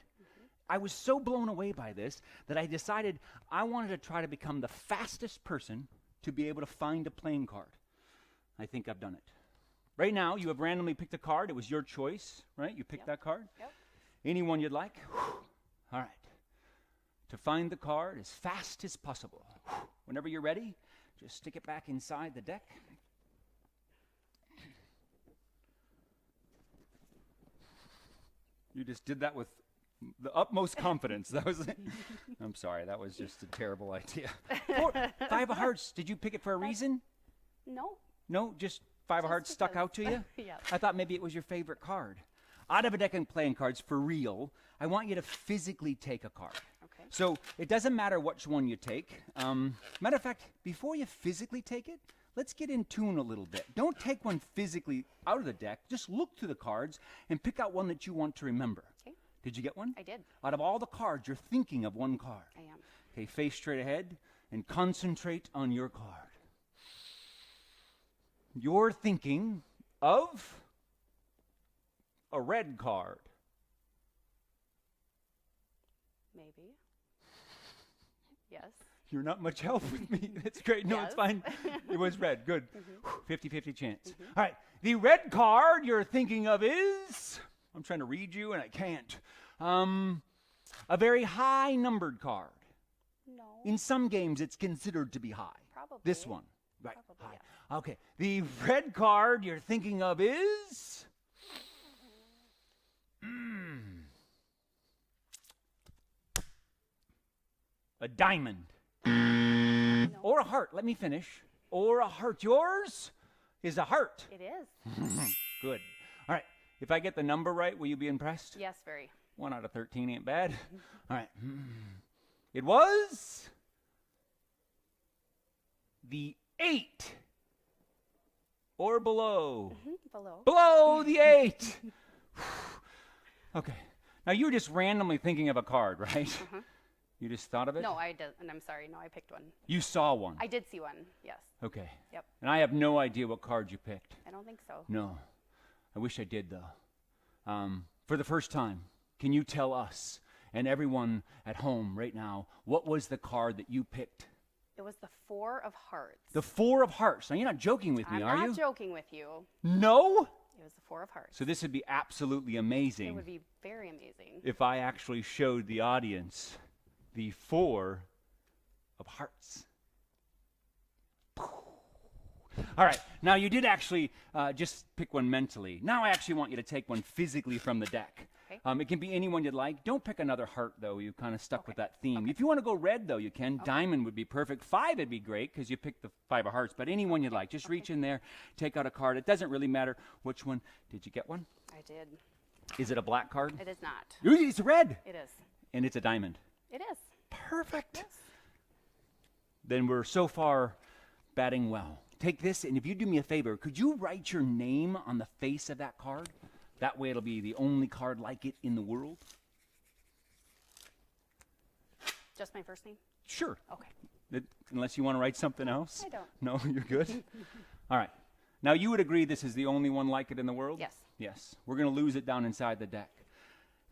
I was so blown away by this that I decided I wanted to try to become the fastest person to be able to find a playing card. I think I've done it. Right now, you have randomly picked a card. It was your choice, right? You picked that card. Yep. Anyone you'd like. All right. To find the card as fast as possible. Whenever you're ready, just stick it back inside the deck. You just did that with the utmost confidence. That was. I'm sorry. That was just a terrible idea. 5 of hearts. Did you pick it for a reason? No. No, just 5 of hearts stuck out to you? Yep. I thought maybe it was your favorite card. Out of a deck of playing cards, for real, I want you to physically take a card. Okay. So it doesn't matter which one you take. Matter of fact, before you physically take it, let's get in tune a little bit. Don't take one physically out of the deck. Just look through the cards and pick out one that you want to remember. Okay. Did you get one? I did. Out of all the cards, you're thinking of one card. I am. Okay, face straight ahead and concentrate on your card. You're thinking of a red card. Maybe. Yes. You're not much help with me. That's great. No, it's fine. It was red. Good. 50-50 chance. All right. The red card you're thinking of is, I'm trying to read you and I can't. A very high numbered card. No. In some games, it's considered to be high. Probably. This one. Right. Probably, High. yes. Okay. The red card you're thinking of is... a diamond. No. Or a heart. Let me finish. Or a heart. Yours is a heart. It is. Good. All right. If I get the number right, will you be impressed? Yes, very. 1 out of 13 ain't bad. All right. It was the 8 or below. Below. Below the 8. Okay. Now you were just randomly thinking of a card, right? You just thought of it? No, I did, and I'm sorry. No, I picked one. You saw one. I did see one. Yes. Okay. Yep. And I have no idea what card you picked. I don't think so. No. I wish I did, though. For the first time, can you tell us and everyone at home right now, what was the card that you picked? It was the 4 of Hearts. The 4 of Hearts. Now, you're not joking with me, are you? I'm not joking with you. No? It was the 4 of Hearts. So this would be absolutely amazing. It would be very amazing. If I actually showed the audience the 4 of Hearts. All right. Now, you did actually just pick one mentally. Now I actually want you to take one physically from the deck. Okay. It can be anyone you'd like. Don't pick another heart, though. You kind of stuck with that theme. If you want to go red, though, you can. Diamond would be perfect. 5 would be great because you picked the 5 of Hearts. But anyone you'd like. Just reach in there, take out a card. It doesn't really matter which one. Did you get one? I did. Is it a black card? It is not. Ooh, it's red. It is. And it's a diamond. It is. Perfect. Yes. Then we're so far batting well. Take this, and if you do me a favor, could you write your name on the face of that card? That way it'll be the only card like it in the world. Just my first name? Sure. Okay. Unless you want to write something else. I don't. No, you're good. All right. Now, you would agree this is the only one like it in the world? Yes. Yes. We're going to lose it down inside the deck.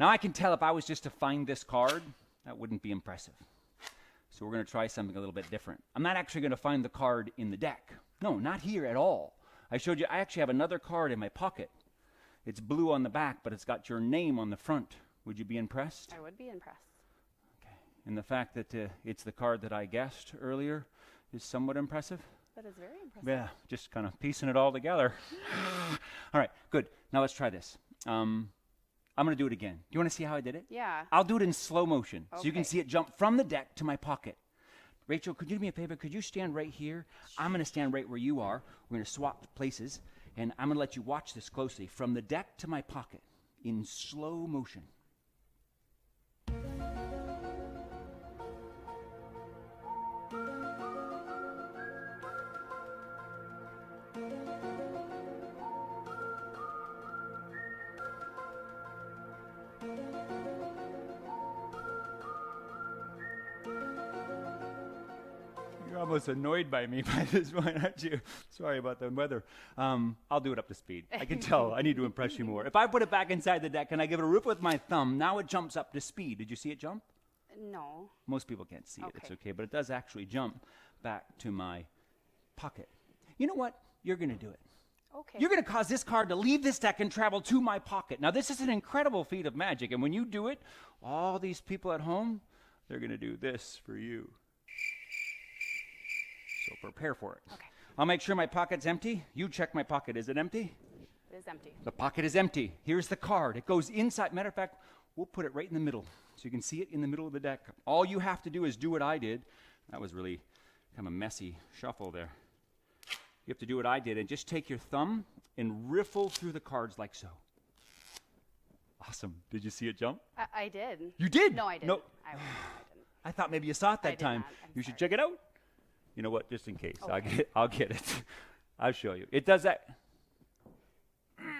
Now, I can tell if I was just to find this card, that wouldn't be impressive. So we're going to try something a little bit different. I'm not actually going to find the card in the deck. No, not here at all. I showed you, I actually have another card in my pocket. It's blue on the back, but it's got your name on the front. Would you be impressed? I would be impressed. And the fact that it's the card that I guessed earlier is somewhat impressive. That is very impressive. Yeah, just kind of piecing it all together. All right, good. Now let's try this. I'm going to do it again. Do you want to see how I did it? Yeah. I'll do it in slow motion so you can Okay. see it jump from the deck to my pocket. Rachel, could you do me a favor? Could you stand right here? I'm going to stand right where you are. We're going to swap places, and I'm going to let you watch this closely. From the deck to my pocket in slow motion. You're almost annoyed by me by this point, aren't you? Sorry about the weather. I'll do it up to speed. I can tell. I need to impress you more. If I put it back inside the deck and I give it a rip with my thumb, now it jumps up to speed. Did you see it jump? No. Most people can't see it. It's Okay. okay. But it does actually jump back to my pocket. You know what? You're going to do it. Okay. You're going to cause this card to leave this deck and travel to my pocket. Now, this is an incredible feat of magic. And when you do it, all these people at home, they're going to do this for you. So prepare for it. Okay. I'll make sure my pocket's empty. You check my pocket. Is it empty? It is empty. The pocket is empty. Here's the card. It goes inside. Matter of fact, we'll put it right in the middle so you can see it in the middle of the deck. All you have to do is do what I did. That was really kind of a messy shuffle there. You have to do what I did and just take your thumb and riffle through the cards like so. Awesome. Did you see it jump? I did. You did? No, I didn't. No. I didn't. I thought maybe you saw it I that did time. not. I'm You should sorry. check it out. You know what? Just in case. Okay. I'll get it. I'll show you. It does that. I'm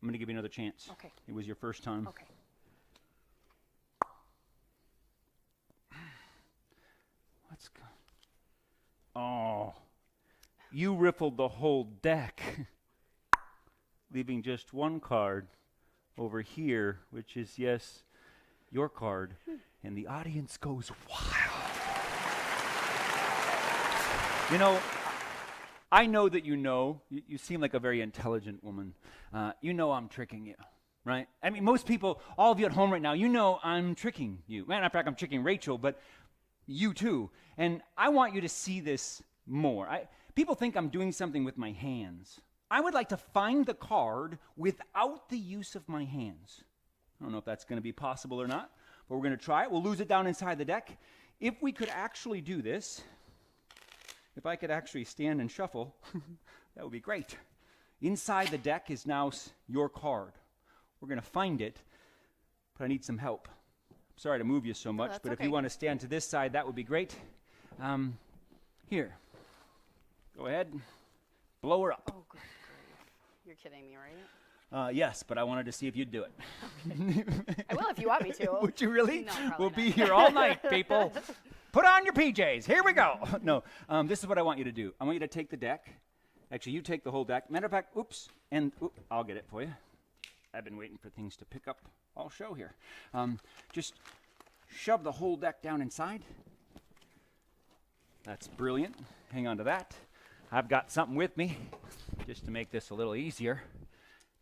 going to give you another chance. Okay. It was your first time. Okay. Let's go. Oh. You riffled the whole deck, leaving just one card over here, which is, yes, your card. And the audience goes wild. You know, I know that you know. You seem like a very intelligent woman. You know I'm tricking you. right? I mean, most people, all of you at home right now, you know I'm tricking you. Matter of fact, I'm tricking Rachel, but you too. And I want you to see this more. People think I'm doing something with my hands. I would like to find the card without the use of my hands. I don't know if that's going to be possible or not, but we're going to try it. We'll lose it down inside the deck. If we could actually do this, if I could actually stand and shuffle, that would be great. Inside the deck is now your card. We're going to find it, but I need some help. Sorry to move you so much, but if you want to stand to this side, that would be great. Here. Go ahead. Blow her up. Oh, good grief. You're kidding me, right? Yes, but I wanted to see if you'd do it. Okay. I will if you want me to. Would you really? No, probably we'll not. be here all night, people. Put on your PJs. Here we go. No, this is what I want you to do. I want you to take the deck. Actually, you take the whole deck. Matter of fact, I'll get it for you. I've been waiting for things to pick up all show here. Just shove the whole deck down inside. That's brilliant. Hang on to that. I've got something with me just to make this a little easier.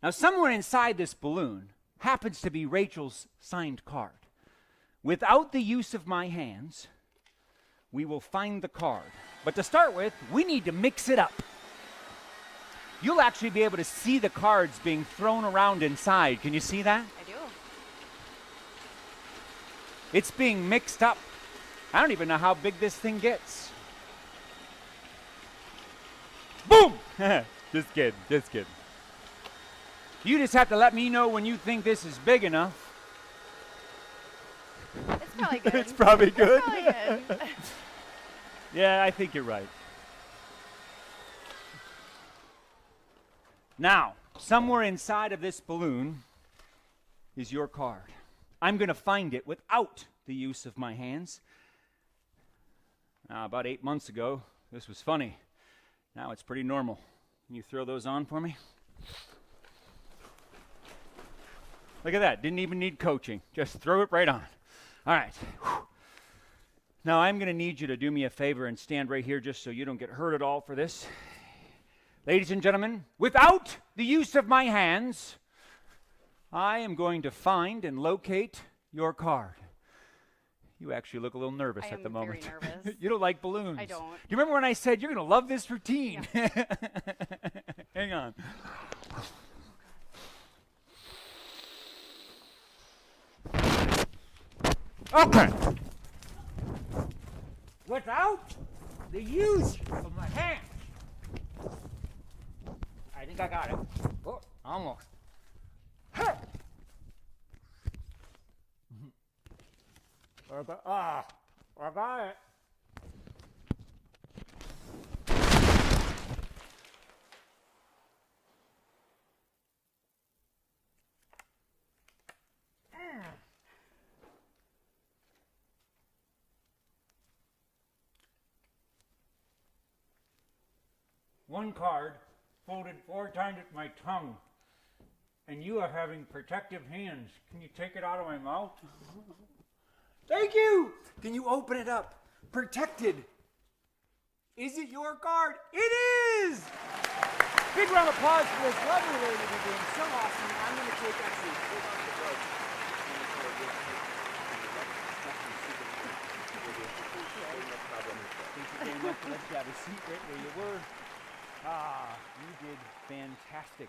Now, somewhere inside this balloon happens to be Rachel's signed card. Without the use of my hands, we will find the card. But to start with, we need to mix it up. You'll actually be able to see the cards being thrown around inside. Can you see that? I do. It's being mixed up. I don't even know how big this thing gets. Boom! Just kidding. You just have to let me know when you think this is big enough. It's probably good. It's probably good. It's probably good. Yeah, I think you're right. Now, somewhere inside of this balloon is your card. I'm going to find it without the use of my hands. Now, about 8 months ago, this was funny. Now it's pretty normal. Can you throw those on for me? Look at that. Didn't even need coaching. Just throw it right on. All right. Whew. Now I'm going to need you to do me a favor and stand right here just so you don't get hurt at all for this. Ladies and gentlemen, without the use of my hands, I am going to find and locate your card. You actually look a little nervous at the moment. I am very nervous. You don't like balloons. I don't. Do you remember when I said you're going to love this routine? Yeah. Hang on. Okay. Without the use of my hands. I think I got it. Oh, almost. I got it. One card folded 4 times with my tongue, and you are having protective hands. Can you take it out of my mouth? Thank you! Can you open it up? Protected. Is it your card? It is! Big round of applause for this lovely lady who's doing so awesome. I'm going to take actually hold on to the rope. Thank you very much. Let's grab a seat right where you were. You did fantastic.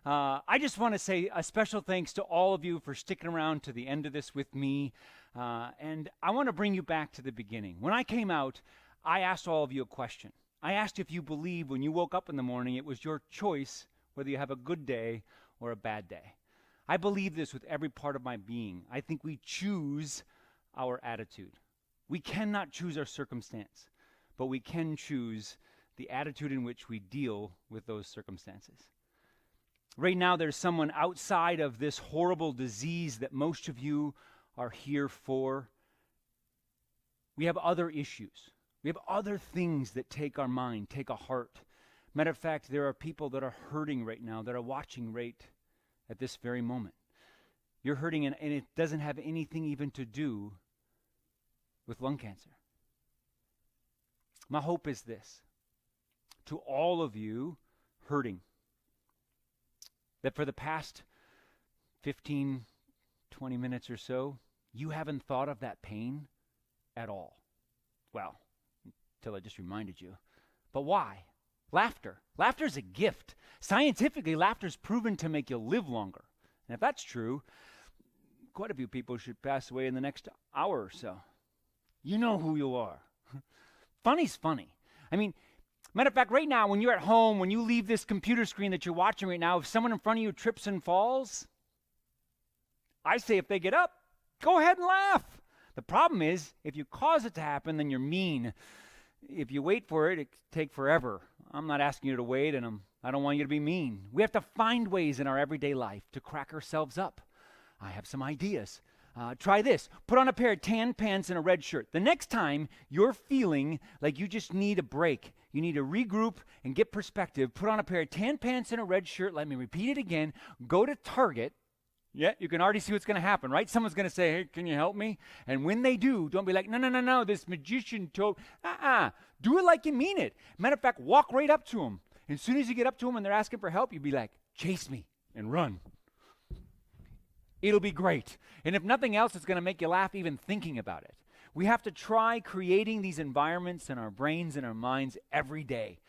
I just want to say a special thanks to all of you for sticking around to the end of this with me. And I want to bring you back to the beginning. When I came out, I asked all of you a question. I asked if you believe when you woke up in the morning it was your choice whether you have a good day or a bad day. I believe this with every part of my being. I think we choose our attitude. We cannot choose our circumstance, but we can choose the attitude in which we deal with those circumstances. Right now, there's someone outside of this horrible disease that most of you are here for. We have other issues. We have other things that take our mind, take our heart. Matter of fact, there are people that are hurting right now, that are watching right at this very moment. You're hurting, and it doesn't have anything even to do with lung cancer. My hope is this. To all of you hurting, that for the past 15, 20 minutes or so, you haven't thought of that pain at all. Well, until I just reminded you. But why? Laughter. Laughter is a gift. Scientifically, laughter is proven to make you live longer. And if that's true, quite a few people should pass away in the next hour or so. You know who you are. Funny's funny. I mean, matter of fact, right now, when you're at home, when you leave this computer screen that you're watching right now, if someone in front of you trips and falls, I say if they get up, go ahead and laugh. The problem is, if you cause it to happen, then you're mean. If you wait for it, it can take forever. I'm not asking you to wait, and I don't want you to be mean. We have to find ways in our everyday life to crack ourselves up. I have some ideas. Try this. Put on a pair of tan pants and a red shirt. The next time you're feeling like you just need a break, you need to regroup and get perspective, put on a pair of tan pants and a red shirt. Let me repeat it again. Go to Target. Yeah, you can already see what's going to happen, right? Someone's going to say, hey, can you help me? And when they do, don't be like, no, this magician told. Do it like you mean it. Matter of fact, walk right up to them. And as soon as you get up to them and they're asking for help, you be like, chase me and run. It'll be great. And if nothing else, it's going to make you laugh even thinking about it. We have to try creating these environments in our brains and our minds every day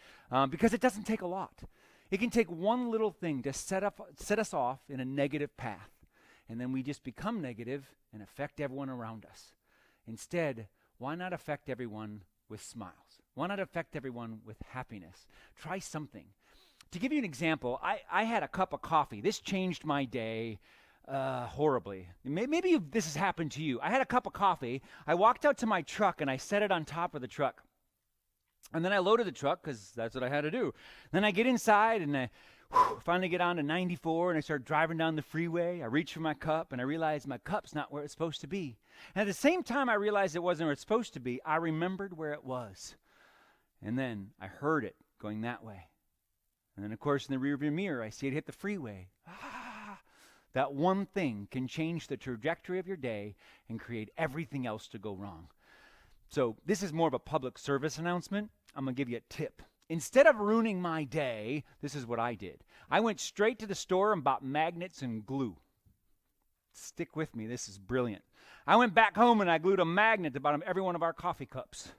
because it doesn't take a lot. It can take one little thing to set us off in a negative path, and then we just become negative and affect everyone around us. Instead, why not affect everyone with smiles? Why not affect everyone with happiness? Try something. To give you an example, I had a cup of coffee. This changed my day horribly. Maybe this has happened to you. I had a cup of coffee. I walked out to my truck, and I set it on top of the truck. And then I loaded the truck because that's what I had to do. Then I get inside and I finally get on to 94 and I start driving down the freeway. I reach for my cup and I realize my cup's not where it's supposed to be. And at the same time I realized it wasn't where it's supposed to be, I remembered where it was. And then I heard it going that way. And then, of course, in the rearview mirror, I see it hit the freeway. That one thing can change the trajectory of your day and create everything else to go wrong. So this is more of a public service announcement. I'm going to give you a tip. Instead of ruining my day, this is what I did. I went straight to the store and bought magnets and glue. Stick with me. This is brilliant. I went back home and I glued a magnet to the bottom of every one of our coffee cups.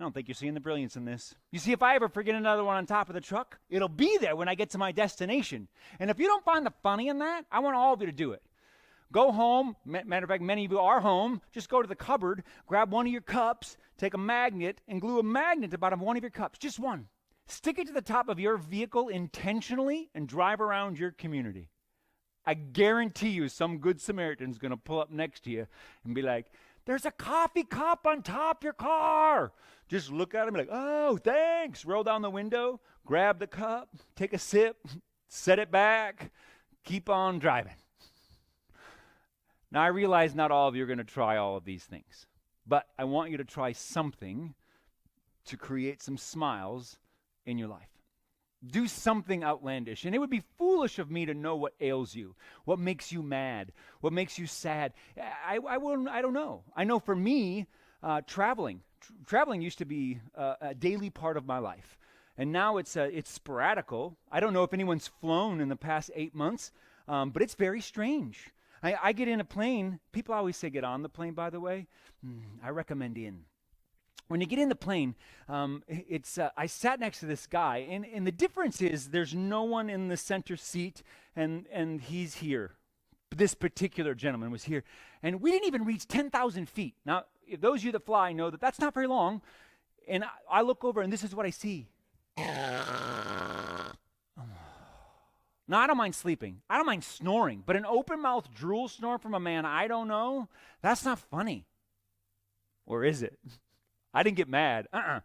I don't think you're seeing the brilliance in this. You see, if I ever forget another one on top of the truck, it'll be there when I get to my destination. And if you don't find the funny in that, I want all of you to do it. Go home. Matter of fact, many of you are home. Just go to the cupboard, grab one of your cups, take a magnet, and glue a magnet to the bottom of one of your cups. Just one. Stick it to the top of your vehicle intentionally and drive around your community. I guarantee you some good Samaritan's going to pull up next to you and be like, there's a coffee cup on top of your car. Just look at him and be like, oh, thanks. Roll down the window, grab the cup, take a sip, set it back, keep on driving. Now, I realize not all of you are going to try all of these things, but I want you to try something to create some smiles in your life. Do something outlandish, and it would be foolish of me to know what ails you, what makes you mad, what makes you sad. I don't know. I know for me, traveling used to be a daily part of my life, and now it's sporadical. I don't know if anyone's flown in the past 8 months, but it's very strange. I get in a plane. People always say get on the plane, by the way. I recommend in. When you get in the plane, I sat next to this guy, and the difference is there's no one in the center seat, and he's here. This particular gentleman was here, and we didn't even reach 10,000 feet. Now, if those of you that fly know that that's not very long, and I look over, and this is what I see. Now, I don't mind sleeping. I don't mind snoring. But an open-mouthed drool snore from a man I don't know, that's not funny. Or is it? I didn't get mad. I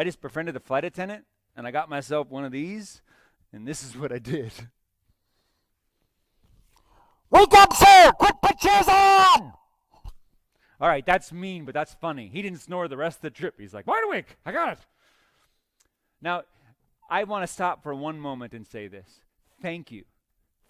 just befriended the flight attendant, and I got myself one of these, and this is what I did. Wake up, sir! Quick, put chairs on! All right, that's mean, but that's funny. He didn't snore the rest of the trip. He's like, wide awake. I got it. Now, I want to stop for one moment and say this. Thank you.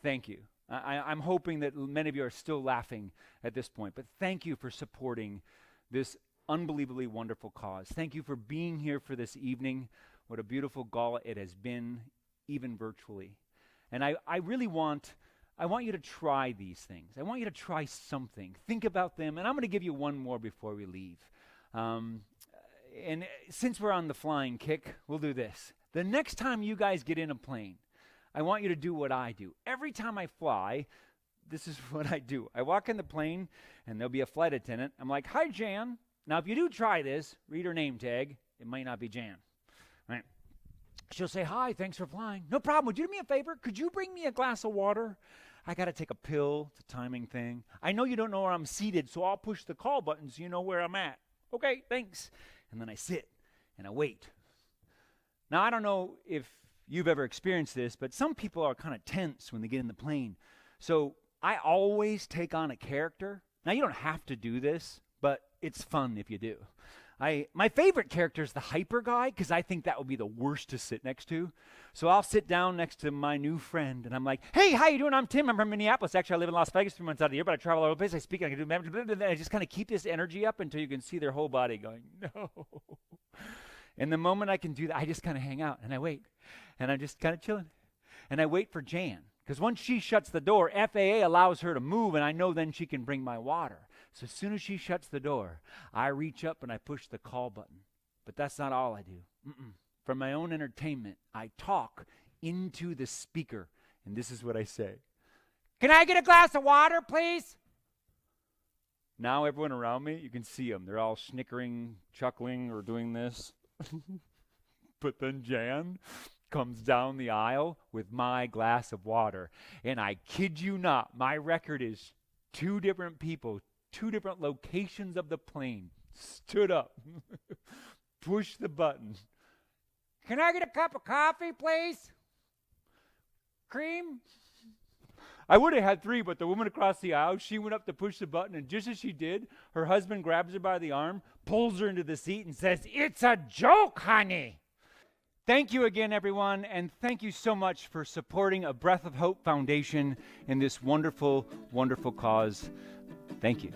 Thank you. I'm hoping that many of you are still laughing at this point, but thank you for supporting this unbelievably wonderful cause. Thank you for being here for this evening. What a beautiful gala it has been, even virtually. And I really want you to try these things. I want you to try something. Think about them. And I'm going to give you one more before we leave. And since we're on the flying kick, we'll do this. The next time you guys get in a plane, I want you to do what I do. Every time I fly, this is what I do. I walk in the plane, and there'll be a flight attendant. I'm like, "Hi, Jan." Now, if you do try this, read her name tag. It might not be Jan. Right? She'll say, "Hi, thanks for flying." "No problem. Would you do me a favor? Could you bring me a glass of water? I got to take a pill. It's a timing thing. I know you don't know where I'm seated, so I'll push the call button so you know where I'm at." "Okay, thanks." And then I sit, and I wait. Now, I don't know if you've ever experienced this, but some people are kind of tense when they get in the plane. So I always take on a character. Now, you don't have to do this, but it's fun if you do. My favorite character is the hyper guy, because I think that would be the worst to sit next to. So I'll sit down next to my new friend, and I'm like, "Hey, how you doing? I'm Tim. I'm from Minneapolis. Actually, I live in Las Vegas 3 months out of the year, but I travel all over the place. I speak, and I can do blah, blah, blah." I just kind of keep this energy up until you can see their whole body going, "No." And the moment I can do that, I just kind of hang out, and I wait. And I'm just kind of chilling. And I wait for Jan, because once she shuts the door, FAA allows her to move, and I know then she can bring my water. So as soon as she shuts the door, I reach up and I push the call button. But that's not all I do. For my own entertainment, I talk into the speaker, and this is what I say. "Can I get a glass of water, please?" Now everyone around me, you can see them. They're all snickering, chuckling, or doing this. But then Jan comes down the aisle with my glass of water. And I kid you not, my record is 2 different people, 2 different locations of the plane, stood up, pushed the button. "Can I get a cup of coffee, please? Cream?" I would have had 3, but the woman across the aisle, she went up to push the button, and just as she did, her husband grabs her by the arm, pulls her into the seat, and says, "It's a joke, honey." Thank you again, everyone, and thank you so much for supporting A Breath of Hope Foundation in this wonderful, wonderful cause. Thank you.